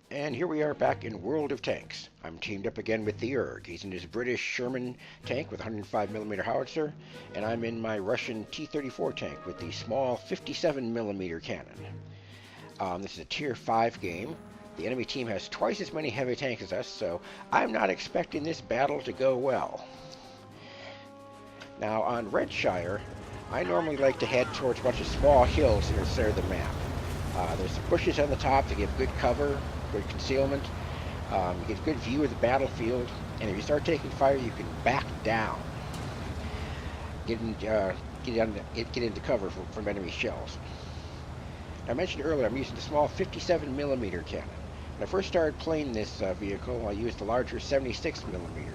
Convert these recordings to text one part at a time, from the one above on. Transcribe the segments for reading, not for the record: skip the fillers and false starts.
And here we are back in World of Tanks. I'm teamed up again with the Erg. He's in his British Sherman tank with 105mm howitzer, and I'm in my Russian T-34 tank with the small 57mm cannon. This is a Tier 5 game. The enemy team has twice as many heavy tanks as us, so I'm not expecting this battle to go well. Now on Redshire, I normally like to head towards a bunch of small hills in the center of the map. There's some bushes on the top that give good cover, good concealment. You get a good view of the battlefield, and if you start taking fire, you can back down, get into cover from enemy shells. I mentioned earlier I'm using the small 57mm cannon. When I first started playing this vehicle, I used the larger 76mm,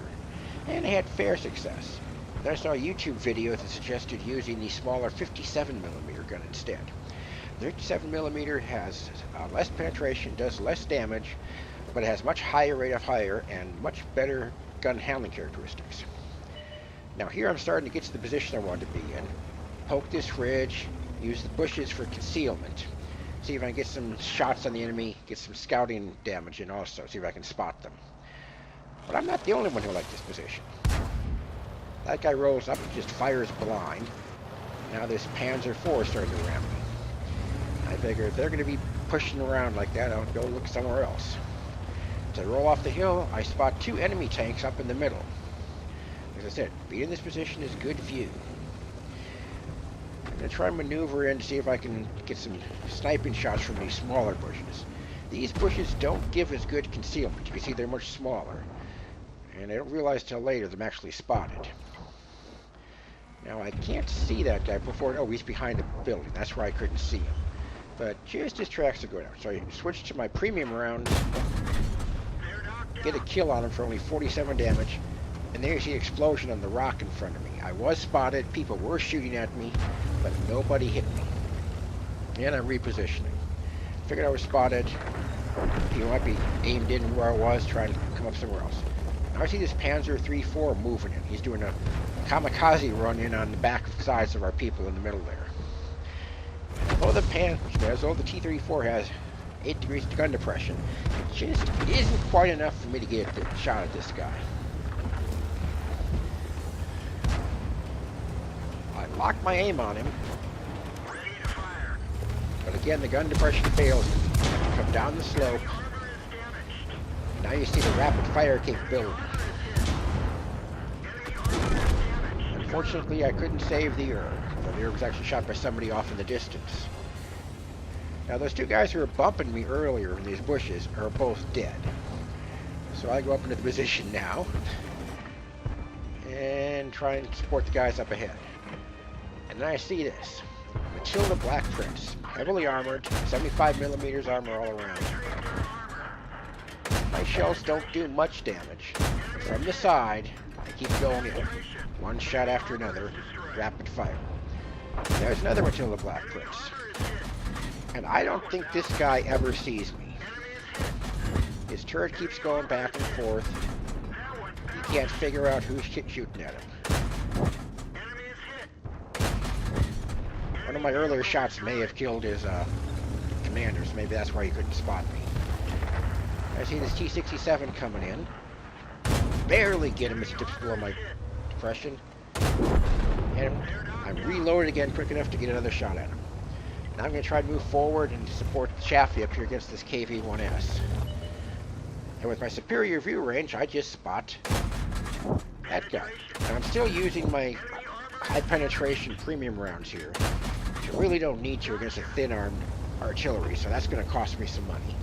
and I had fair success. Then I saw a YouTube video that suggested using the smaller 57mm gun instead. The 57mm has less penetration, does less damage, but it has much higher rate of fire and much better gun handling characteristics. Now here I'm starting to get to the position I want to be in. Poke this ridge, use the bushes for concealment. See if I can get some shots on the enemy, get some scouting damage in also, see if I can spot them. But I'm not the only one who likes this position. That guy rolls up and just fires blind. Now this Panzer IV starting to ram me. I figure if they're going to be pushing around like that, I'll go look somewhere else. As I roll off the hill, I spot two enemy tanks up in the middle. As I said, being in this position is good view. I'm going to try and maneuver in to see if I can get some sniping shots from these smaller bushes. These bushes don't give as good concealment. You can see they're much smaller. And I don't realize till later that I'm actually spotted. Now I can't see that guy before. Oh, he's behind a building. That's where I couldn't see him. But just his tracks are going out. So I switched to my premium round. Get a kill on him for only 47 damage. And there's the explosion on the rock in front of me. I was spotted. People were shooting at me. But nobody hit me. And I'm repositioning. Figured I was spotted. He might be aimed in where I was, trying to come up somewhere else. Now I see this Panzer III-4 moving in. He's doing a kamikaze run in on the back sides of our people in the middle there. Although the T-34 has 8 degrees gun depression, it just isn't quite enough for me to get a shot at this guy. I lock my aim on him, but again the gun depression fails me. I come down the slope. Now you see the rapid fire capability. Unfortunately, I couldn't save the Erg. The Erg was actually shot by somebody off in the distance. Now, those two guys who were bumping me earlier in these bushes are both dead. So I go up into the position now and try and support the guys up ahead. And then I see this. Matilda Black Prince, heavily armored, 75mm armor all around. My shells don't do much damage. From the side, I keep going in. One shot after another, rapid fire. There's another Matilda Black Prince. And I don't think this guy ever sees me. His turret keeps going back and forth. He can't figure out who's shooting at him. One of my earlier shots may have killed his commanders. Maybe that's why he couldn't spot me. I see this T-67 coming in. Barely get him as he dips below my depression. And I'm reloaded again quick enough to get another shot at him. Now I'm going to try to move forward and support Chaffee up here against this KV-1S. And with my superior view range, I just spot that guy. And I'm still using my high penetration premium rounds here, which I really don't need to against a thin-armed artillery, so that's going to cost me some money.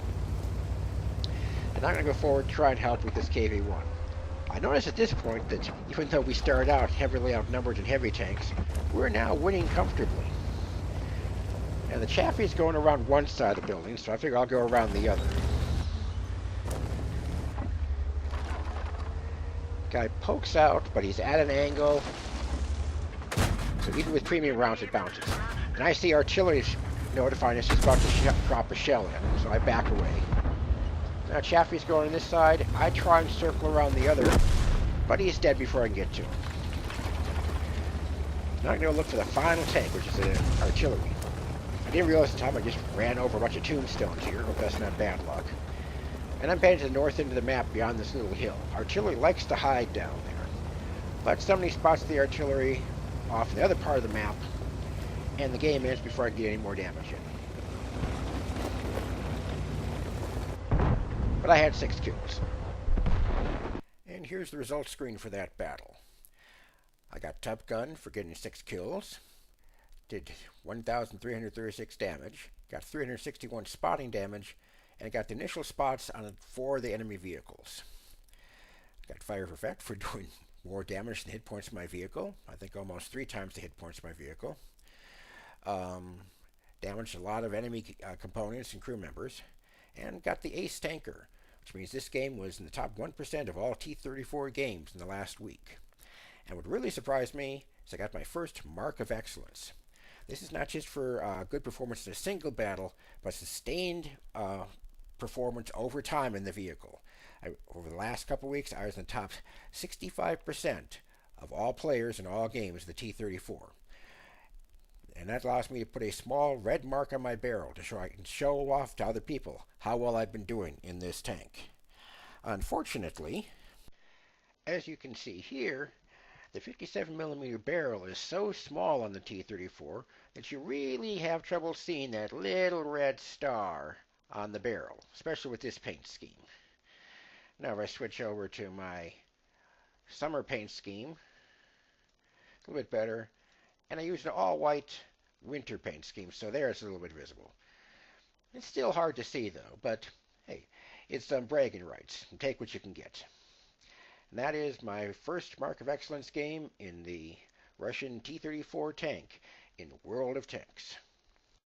And I'm going to go forward and try and help with this KV-1. I notice at this point that even though we started out heavily outnumbered in heavy tanks, we're now winning comfortably. And the Chaffee's going around one side of the building, so I figure I'll go around the other. Guy pokes out, but he's at an angle, so even with premium rounds it bounces. And I see artillery notifying us he's about to drop a shell in, so I back away. Now Chaffee's going on this side. I try and circle around the other, but he's dead before I can get to him. Now I'm going to look for the final tank, which is an artillery. I didn't realize at the time I just ran over a bunch of tombstones here. Hope that's not bad luck. And I'm heading to the north end of the map beyond this little hill. Artillery likes to hide down there, but somebody spots the artillery off the other part of the map, and the game ends before I can get any more damage in. But I had 6 kills. And here's the results screen for that battle. I got Top Gun for getting 6 kills, did 1,336 damage, got 361 spotting damage, and got the initial spots on 4 of the enemy vehicles. Got Fire of Effect for doing more damage than hit points of my vehicle. I think almost 3 times the hit points of my vehicle. Damaged a lot of enemy components and crew members. And got the Ace Tanker, which means this game was in the top 1% of all T-34 games in the last week. And what really surprised me is I got my first Mark of Excellence. This is not just for good performance in a single battle, but sustained performance over time in the vehicle. Over the last couple of weeks, I was in the top 65% of all players in all games of the T-34. And that allows me to put a small red mark on my barrel to show I can show off to other people how well I've been doing in this tank. Unfortunately, as you can see here, the 57mm barrel is so small on the T-34 that you really have trouble seeing that little red star on the barrel, especially with this paint scheme. Now if I switch over to my summer paint scheme, a little bit better, and I use an all-white winter paint scheme, so there it's a little bit visible. It's still hard to see though, but hey, it's some bragging rights, and take what you can get. And that is my first Mark of Excellence game in the Russian T-34 tank in World of Tanks.